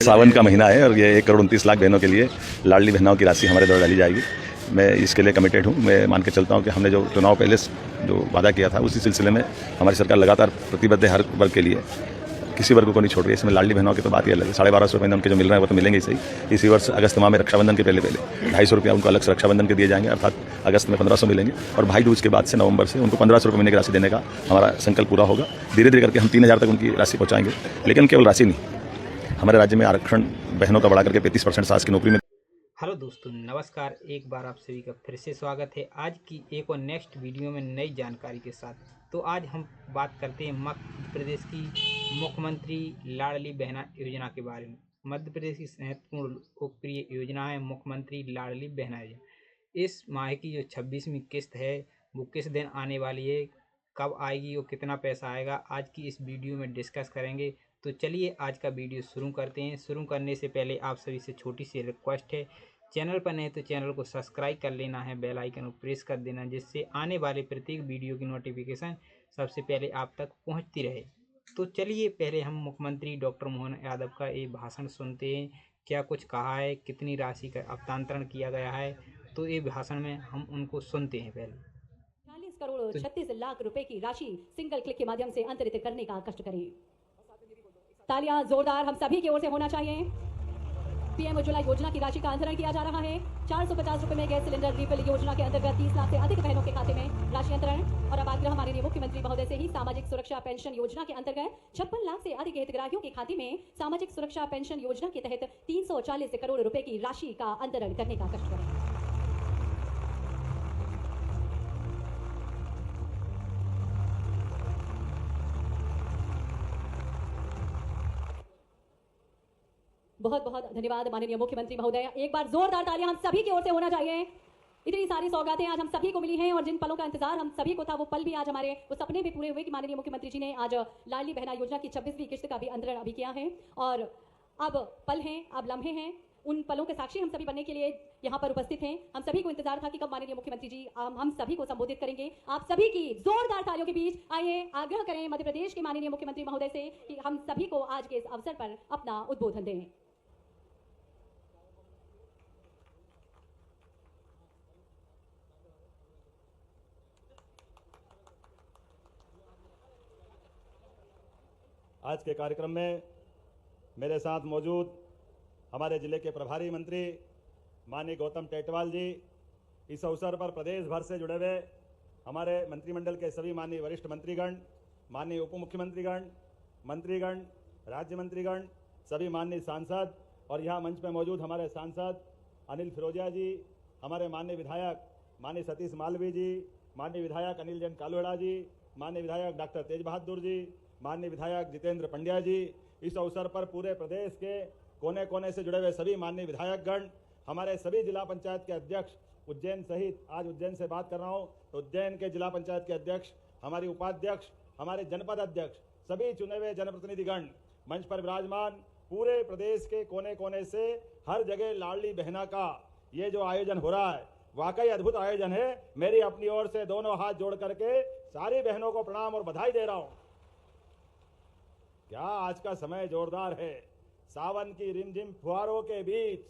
सावन का महीना है और ये 1,29,00,000 बहनों के लिए लाडली बहनों की राशि हमारे द्वारा डाली जाएगी। मैं इसके लिए कमिटेड हूँ। मैं मान के चलता हूँ कि हमने जो चुनाव पहले जो वादा किया था उसी सिलसिले में हमारी सरकार लगातार प्रतिबद्ध है हर वर्ग के लिए, किसी वर्ग को नहीं छोड़ रही है। इसमें लाडली बहनों की तो बात ही अलग है। 1250 रुपये उनके जो मिल रहे हैं वो तो मिलेंगे ही सही। इसी वर्ष अगस्त माह में रक्षाबंधन के पहले 250 रुपया उनको अलग से रक्षाबंधन के दिए जाएंगे, अर्थात अगस्त में 1500 मिलेंगे। और भाई दूज के बाद से नवंबर से उनको 1500 रुपये महीने की राशि देने का हमारा संकल्प पूरा होगा। धीरे धीरे करके हम 3000 तक उनकी राशि पहुँचाएंगे। लेकिन केवल राशि नहीं, हमारे राज्य में आरक्षण बहनों का बढ़ा करके 35% सास की नौकरी में। हेलो दोस्तों, नमस्कार। एक बार आप सभी का फिर से स्वागत है आज की एक और नेक्स्ट वीडियो में नई जानकारी के साथ। तो आज हम बात करते हैं मध्य प्रदेश की मुख्यमंत्री लाडली बहना योजना के बारे में। मध्य प्रदेश की महत्वपूर्ण लोकप्रिय योजना है मुख्यमंत्री लाडली बहना योजना। इस माह की जो 26वीं किस्त है वो किस दिन आने वाली है, कब आएगी और कितना पैसा आएगा, आज की इस वीडियो में डिस्कस करेंगे। तो चलिए आज का वीडियो शुरू करते हैं। शुरू करने से पहले आप सभी से छोटी सी रिक्वेस्ट है, चैनल पर नहीं तो चैनल को सब्सक्राइब कर लेना है, बेल आइकन को प्रेस कर देना, जिससे आने वाले प्रत्येक वीडियो की नोटिफिकेशन सबसे पहले आप तक पहुंचती रहे। तो चलिए पहले हम मुख्यमंत्री डॉक्टर मोहन यादव का एक भाषण सुनते हैं। क्या कुछ कहा है, कितनी राशि का हस्तांतरण किया गया है, तो ये भाषण में हम उनको सुनते हैं। पहले 40 करोड़ 36 लाख रुपए की राशि सिंगल क्लिक के माध्यम से अंतरित करने का कष्ट करें। तालियां जोरदार हम सभी की ओर से होना चाहिए। पीएम उज्ज्वला योजना की राशि का अंतरण किया जा रहा है। 450 रुपए में गैस सिलेंडर रिफिल योजना के अंतर्गत 30 लाख से अधिक बहनों के खाते में राशि अंतरण। और अब आग्रह माननीय मुख्यमंत्री महोदय से ही सामाजिक सुरक्षा पेंशन योजना के अंतर्गत 56 लाख से अधिक हितग्राहियों के खाते में सामाजिक सुरक्षा पेंशन योजना के तहत 340 करोड़ रुपए की राशि का अंतरण करने का कष्ट करें। बहुत बहुत धन्यवाद माननीय मुख्यमंत्री महोदय। एक बार जोरदार तालियां हम सभी की ओर से होना चाहिए। इतनी सारी सौगातें आज हम सभी को मिली हैं और जिन पलों का इंतजार हम सभी को था वो पल भी आज हमारे वो सपने भी पूरे हुए कि माननीय मुख्यमंत्री जी ने आज लाडली बहना योजना की 26वीं किस्त का भी अंतरण अभी किया है। और अब पल हैं, अब लम्हे हैं, उन पलों के साक्षी हम सभी बनने के लिए यहाँ पर उपस्थित हैं। हम सभी को इंतजार था कि कब माननीय मुख्यमंत्री जी हम सभी को संबोधित करेंगे। आप सभी की जोरदार तालियों के बीच आइए आग्रह करें मध्य प्रदेश के माननीय मुख्यमंत्री महोदय से कि हम सभी को आज के इस अवसर पर अपना उद्बोधन दें। आज के कार्यक्रम में मेरे साथ मौजूद हमारे जिले के प्रभारी मंत्री माननीय गौतम टेटवाल जी, इस अवसर पर प्रदेश भर से जुड़े हुए हमारे मंत्रिमंडल के सभी माननीय वरिष्ठ मंत्रीगण, माननीय उप मुख्यमंत्रीगण, मंत्रीगण, राज्य मंत्रीगण, सभी माननीय सांसद और यहाँ मंच पर मौजूद हमारे सांसद अनिल फिरोजिया जी, हमारे माननीय विधायक माननीय सतीश मालवीय जी, माननीय विधायक अनिल जैन कालवेड़ा जी, माननीय विधायक डॉक्टर तेज बहादुर जी, माननीय विधायक जितेंद्र पंड्या जी, इस अवसर पर पूरे प्रदेश के कोने कोने से जुड़े हुए सभी माननीय विधायकगण, हमारे सभी जिला पंचायत के अध्यक्ष, उज्जैन सहित आज उज्जैन से बात कर रहा हूं तो उज्जैन के जिला पंचायत के अध्यक्ष, हमारी उपाध्यक्ष, हमारे जनपद अध्यक्ष, सभी चुने हुए जनप्रतिनिधिगण, मंच पर विराजमान, पूरे प्रदेश के कोने कोने से हर जगह लाडली बहना का ये जो आयोजन हो रहा है वाकई अद्भुत आयोजन है। मेरी अपनी ओर से दोनों हाथ जोड़ करके सारी बहनों को प्रणाम और बधाई दे रहा हूं। क्या आज का समय जोरदार है। सावन की रिमझिम फुहारों के बीच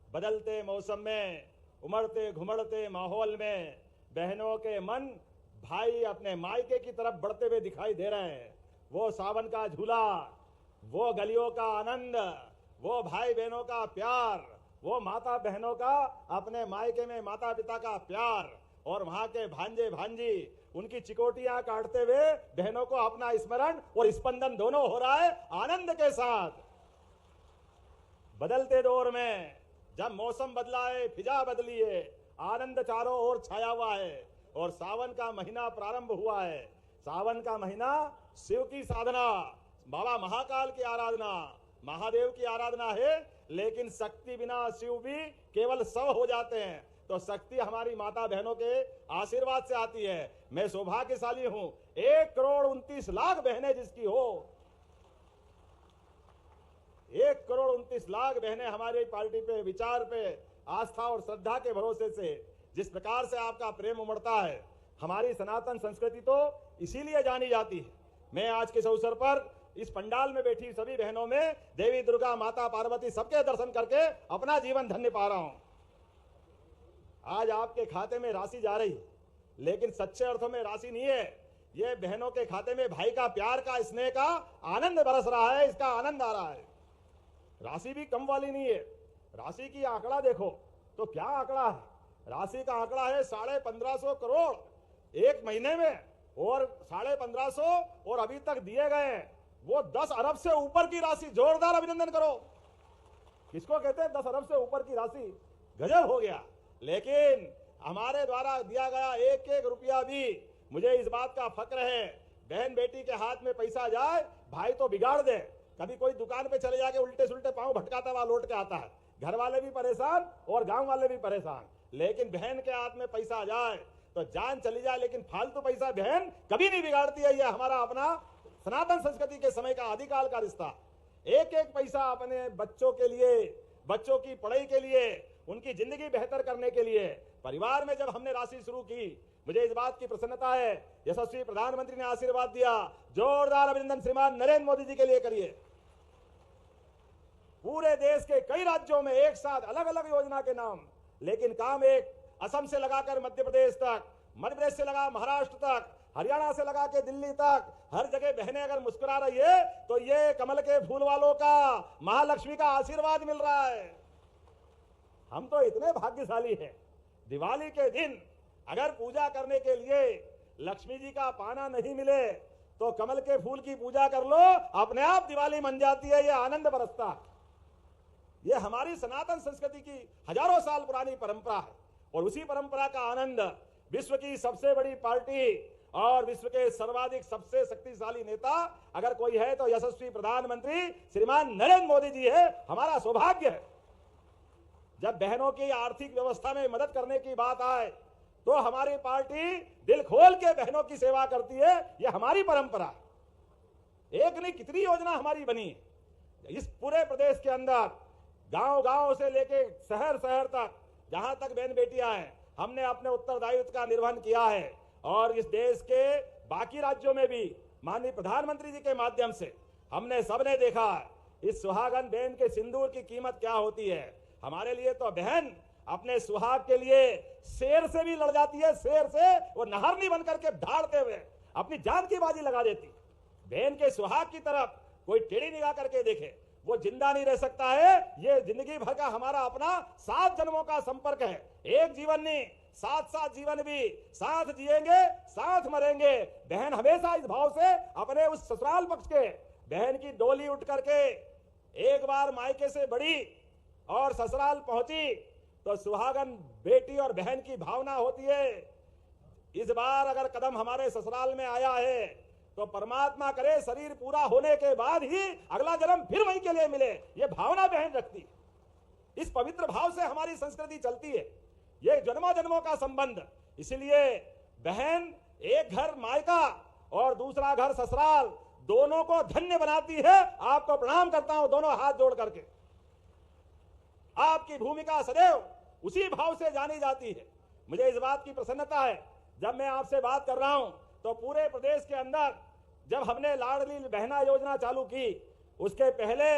बदलते मौसम में उमड़ते घुमड़ते माहौल में बहनों के मन भाई अपने मायके की तरफ बढ़ते हुए दिखाई दे रहे हैं। वो सावन का झूला, वो गलियों का आनंद, वो भाई बहनों का प्यार, वो माता बहनों का अपने मायके में माता पिता का प्यार और वहां के भांजे भांजी उनकी चिकोटियां काटते हुए बहनों को अपना स्मरण और स्पंदन दोनों हो रहा है आनंद के साथ। बदलते दौर में जब मौसम बदला है, फिजा बदली है, आनंद चारों ओर छाया हुआ है और सावन का महीना प्रारंभ हुआ है। सावन का महीना शिव की साधना, बाबा महाकाल की आराधना, महादेव की आराधना है, लेकिन शक्ति बिना शिव भी केवल शव हो जाते हैं। तो शक्ति हमारी माता बहनों के आशीर्वाद से आती है। मैं सौभाग्यशाली हूं, 1,29,00,000 बहनें जिसकी हो, 1,29,00,000 बहनें हमारी पार्टी पे, विचार पे, आस्था और श्रद्धा के भरोसे से जिस प्रकार से आपका प्रेम उमड़ता है। हमारी सनातन संस्कृति तो इसीलिए जानी जाती है। मैं आज के इस अवसर पर इस पंडाल में बैठी सभी बहनों में देवी दुर्गा, माता पार्वती सबके दर्शन करके अपना जीवन धन्य पा रहा हूं। आज आपके खाते में राशि जा रही, लेकिन सच्चे अर्थों में राशि नहीं है। ये बहनों के खाते में भाई का प्यार का, स्नेह का आनंद बरस रहा है, इसका आनंद आ रहा है। राशि भी कम वाली नहीं है। राशि की आंकड़ा देखो तो क्या आंकड़ा है। राशि का आंकड़ा है 1550 करोड़ एक महीने में, और 1550 और अभी तक दिए गए हैं वो 10 अरब से ऊपर की राशि। जोरदार अभिनंदन करो। किसको कहते हैं 10 अरब से ऊपर की राशि? गजब हो गया। लेकिन हमारे द्वारा दिया गया एक एक रुपया भी, मुझे इस बात का फक्र है, बहन बेटी के हाथ में पैसा जाए, भाई तो बिगाड़ दे। कभी कोई दुकान पे चले जाके उल्टे सुल्टे पांव भटकाता हुआ लौट के आता है, घर वाले भी परेशान और गांव वाले भी परेशान। लेकिन बहन के हाथ में पैसा जाए तो जान चली जाए, लेकिन फालतू पैसा बहन कभी नहीं बिगाड़ती है। यह हमारा अपना सनातन संस्कृति के समय का आदिकाल का रिश्ता। एक एक पैसा अपने बच्चों के लिए, बच्चों की पढ़ाई के लिए, उनकी जिंदगी बेहतर करने के लिए, परिवार में जब हमने राशि शुरू की, मुझे इस बात की प्रसन्नता है, यशस्वी प्रधानमंत्री ने आशीर्वाद दिया। जोरदार अभिनंदन श्रीमान नरेंद्र मोदी जी के लिए करिए। पूरे देश के कई राज्यों में एक साथ अलग अलग योजना के नाम, लेकिन काम एक। असम से लगाकर मध्य प्रदेश तक, मध्य प्रदेश से लगा महाराष्ट्र तक, हरियाणा से लगा के दिल्ली तक, हर जगह बहनें अगर मुस्कुरा रही है तो ये कमल के फूल वालों का, महालक्ष्मी का आशीर्वाद मिल रहा है। हम तो इतने भाग्यशाली हैं, दिवाली के दिन अगर पूजा करने के लिए लक्ष्मी जी का पाना नहीं मिले तो कमल के फूल की पूजा कर लो, अपने आप दिवाली मन जाती है। यह आनंद बरसता है। यह हमारी सनातन संस्कृति की हजारों साल पुरानी परंपरा है, और उसी परंपरा का आनंद विश्व की सबसे बड़ी पार्टी और विश्व के सर्वाधिक सबसे शक्तिशाली नेता अगर कोई है तो यशस्वी प्रधानमंत्री श्रीमान नरेंद्र मोदी जी है। हमारा सौभाग्य है। जब बहनों की आर्थिक व्यवस्था में मदद करने की बात आए तो हमारी पार्टी दिल खोल के बहनों की सेवा करती है। यह हमारी परंपरा है। एक नहीं कितनी योजना हमारी बनी इस पूरे प्रदेश के अंदर, गांव गांव से लेके शहर शहर तक, जहां तक बहन बेटियां हैं, हमने अपने उत्तरदायित्व का निर्वहन किया है। और इस देश के बाकी राज्यों में भी माननीय प्रधानमंत्री जी के माध्यम से हमने सबने देखा इस सुहागन बहन के सिंदूर की कीमत क्या होती है। हमारे लिए तो बहन अपने सुहाग के लिए शेर से भी लड़ जाती है, शेर से वो नहरनी बन करके ढालते हुए अपनी जान की बाजी लगा देती। बहन के सुहाग की तरफ कोई टेढ़ी निगाह करके देखे वो जिंदा नहीं रह सकता है। ये जिंदगी भर का हमारा अपना 7 जन्मों का संपर्क है। एक जीवन नहीं, 7 जीवन भी साथ जिएंगे, साथ मरेंगे। बहन हमेशा इस भाव से अपने उस ससुराल पक्ष के बहन की डोली उठ करके एक बार मायके से बड़ी और ससुराल पहुंची तो सुहागन बेटी और बहन की भावना होती है। इस बार अगर कदम हमारे ससुराल में आया है तो परमात्मा करे शरीर पूरा होने के बाद ही अगला जन्म फिर वहीं के लिए मिले। ये भावना बहन रखती। इस पवित्र भाव से हमारी संस्कृति चलती है। ये जन्मों जन्मों का संबंध। इसलिए बहन एक घर मायका और दूसरा घर ससुराल, दोनों को धन्य बनाती है। आपको प्रणाम करता हूं दोनों हाथ जोड़ करके। आपकी भूमिका सदैव उसी भाव से जानी जाती है। मुझे इस बात की प्रसन्नता है, जब मैं आपसे बात कर रहा हूं तो पूरे प्रदेश के अंदर जब हमने लाडली बहना योजना चालू की, उसके पहले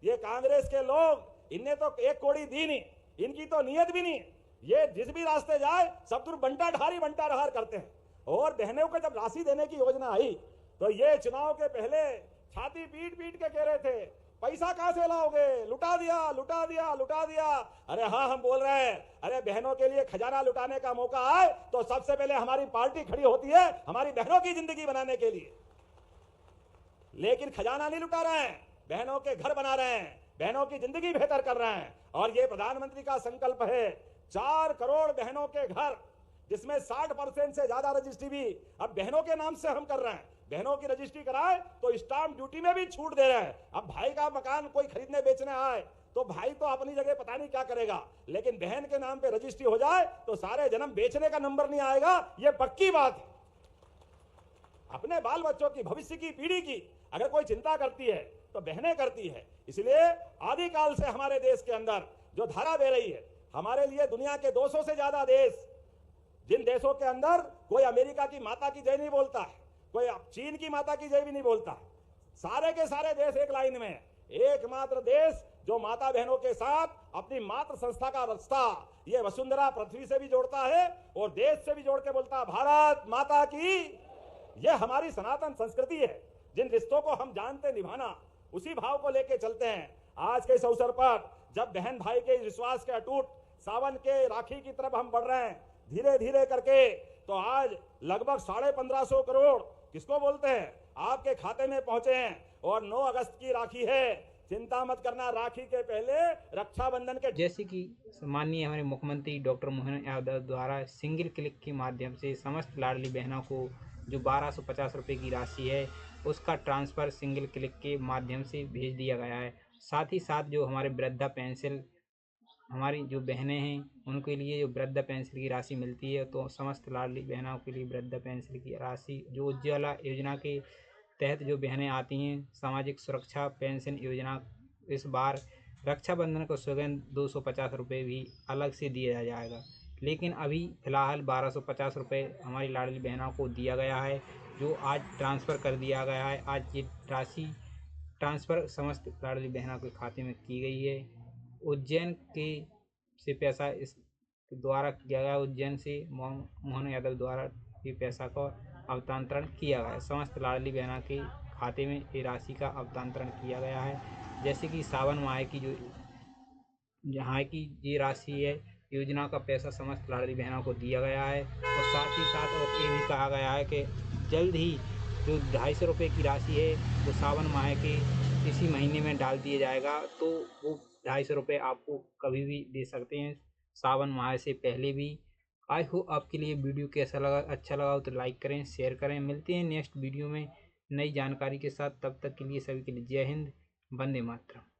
ये कांग्रेस के लोग, इनने तो एक कोड़ी दी नहीं, इनकी तो नियत भी नहीं। ये जिस भी रास्ते जाए सब दूर बंटा ढार करते हैं। और बहनों को जब राशि देने की योजना आई तो ये चुनाव के पहले छाती पीट पीट के कह रहे थे पैसा कहां से लाओगे, लुटा दिया लुटा दिया लुटा दिया। अरे हाँ, हम बोल रहे हैं, अरे बहनों के लिए खजाना लुटाने का मौका आए तो सबसे पहले हमारी पार्टी खड़ी होती है हमारी बहनों की जिंदगी बनाने के लिए। लेकिन खजाना नहीं लुटा रहे हैं, बहनों के घर बना रहे हैं, बहनों की जिंदगी बेहतर कर रहे हैं। और ये प्रधानमंत्री का संकल्प है 4 करोड़ बहनों के घर, जिसमें 60% से ज्यादा रजिस्ट्री भी अब बहनों के नाम से हम कर रहे हैं। बहनों की रजिस्ट्री कराए तो स्टाम्प ड्यूटी में भी छूट दे रहे हैं। अब भाई का मकान कोई खरीदने बेचने आए तो भाई तो अपनी जगह पता नहीं क्या करेगा, लेकिन बहन के नाम पे रजिस्ट्री हो जाए तो सारे जन्म बेचने का नंबर नहीं आएगा। ये पक्की बात है। अपने बाल बच्चों की, भविष्य की पीढ़ी की अगर कोई चिंता करती है तो बहनें करती है। इसलिए आदिकाल से हमारे देश के अंदर जो धारा बह रही है, हमारे लिए दुनिया के 200 से ज्यादा देश, जिन देशों के अंदर कोई अमेरिका की माता की जय नहीं बोलता है, कोई चीन की माता की जय भी नहीं बोलता, सारे के सारे देश एक लाइन में, एकमात्र देश जो माता बहनों के साथ अपनी मातृ संस्था का रिश्ता ये वसुंधरा पृथ्वी से भी जोड़ता है और देश से भी जोड़ के बोलता है भारत माता की। ये हमारी सनातन संस्कृति है। जिन रिश्तों को हम जानते निभाना, उसी भाव को लेके चलते हैं। आज के इस अवसर पर जब बहन भाई के विश्वास के अटूट सावन के राखी की तरफ हम बढ़ रहे हैं धीरे धीरे करके, तो आज लगभग 1550 करोड़ किसको बोलते हैं आपके खाते में पहुंचे हैं। और 9 अगस्त की राखी है, चिंता मत करना, राखी के पहले रक्षाबंधन के। जैसे कि माननीय हमारे मुख्यमंत्री डॉक्टर मोहन यादव द्वारा सिंगल क्लिक के माध्यम से समस्त लाडली बहनों को जो 1250 रुपये की राशि है उसका ट्रांसफ़र सिंगल क्लिक के माध्यम से भेज दिया गया है। साथ ही साथ जो हमारे वृद्धा पेंशन हमारी जो बहनें हैं उनके लिए जो वृद्धा पेंशन की राशि मिलती है, तो समस्त लाडली बहनों के लिए वृद्धा पेंशन की राशि जो उज्ज्वला योजना के तहत जो बहनें आती हैं, सामाजिक सुरक्षा पेंशन योजना, इस बार रक्षाबंधन को सौगंध 250 रुपये भी अलग से दिया जाएगा। लेकिन अभी फ़िलहाल 1250 रुपये हमारी लाडली बहनों को दिया गया है, जो आज ट्रांसफ़र कर दिया गया है। आज ये राशि ट्रांसफ़र समस्त लाडली बहनों के खाते में की गई है। उज्जैन के से पैसा इस द्वारा किया गया, उज्जैन से मोहन यादव द्वारा ये पैसा का हस्तांतरण किया गया है। समस्त लाडली बहनों के खाते में ये राशि का हस्तांतरण किया गया है। जैसे कि सावन माह की जो यहाँ की ये राशि है, योजना का पैसा समस्त लाडली बहनों को दिया गया है। और साथ ही साथ और ये भी कहा गया है कि जल्द ही जो 250 रुपये की राशि है वो सावन माह के इसी महीने में डाल दिया जाएगा, तो वो 250 रुपये आपको कभी भी दे सकते हैं, सावन माह से पहले भी। आई होप आपके लिए वीडियो कैसा लगा, अच्छा लगा हो तो लाइक करें, शेयर करें। मिलते हैं नेक्स्ट वीडियो में नई जानकारी के साथ। तब तक के लिए सभी के लिए जय हिंद, वंदे मातरम।